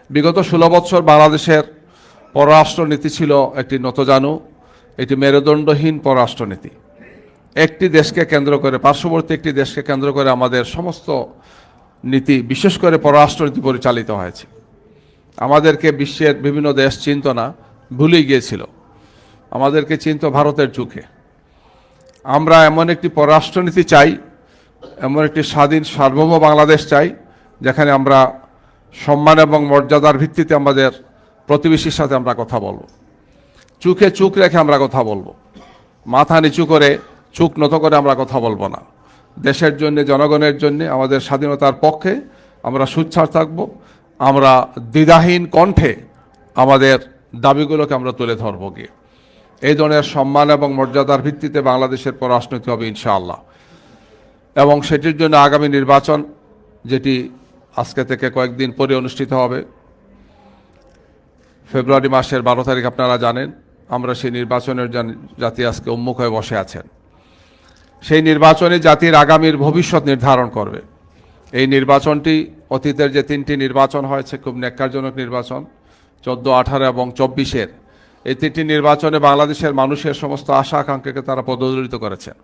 বিগত 16 বছর বাংলাদেশের পররাষ্ট্রনীতি ছিল একটি নতজানু, একটি মেরুদণ্ডহীন পররাষ্ট্রনীতি। একটি দেশকে কেন্দ্র করে, পার্শ্ববর্তী একটি দেশকে কেন্দ্র করে আমাদের সমস্ত নীতি, বিশেষ করে পররাষ্ট্রনীতি পরিচালিত হয়েছে। আমাদেরকে বিশ্বের বিভিন্ন দেশ চিনত না, ভুলে গিয়েছিল। আমাদেরকে চিনত ভারতের চোখে। আমরা এমন একটি পররাষ্ট্রনীতি চাই, এমন একটি স্বাধীন সার্বভৌম বাংলাদেশ চাই, যেখানে আমরা সম্মান এবং মর্যাদার ভিত্তিতে আমাদের প্রতিবেশীর সাথে আমরা কথা বলবো, চোখে চোখ রেখে আমরা কথা বলবো, মাথা নিচু করে চোখ নত করে আমরা কথা বলবো না। দেশের জন্য, জনগণের জন্য, আমাদের স্বাধীনতার পক্ষে আমরা সোচ্চার থাকব। আমরা দ্বিধাহীন কণ্ঠে আমাদের দাবিগুলোকে আমরা তুলে ধরব গিয়ে। এই ধরনের সম্মান এবং মর্যাদার ভিত্তিতে বাংলাদেশের পররাষ্ট্রনীতি হবে ইনশাআল্লাহ। এবং সেটির জন্য আগামী নির্বাচন, যেটি আজকে থেকে কয়েকদিন পরে অনুষ্ঠিত হবে, ফেব্রুয়ারি মাসের 12 তারিখ, আপনারা জানেন। আমরা সেই নির্বাচনের জাতি আজকে উন্মুখ হয়ে বসে আছেন। সেই নির্বাচনে জাতির আগামীর ভবিষ্যৎ নির্ধারণ করবে। এই নির্বাচনটি অতীতের যে 3টি নির্বাচন হয়েছে, খুব ন্যাক্কারজনক নির্বাচন, 14, 18 এবং 24-এর, এই 3টি নির্বাচনে বাংলাদেশের মানুষের সমস্ত আশা আকাঙ্ক্ষাকে তারা পদদলিত করেছেন।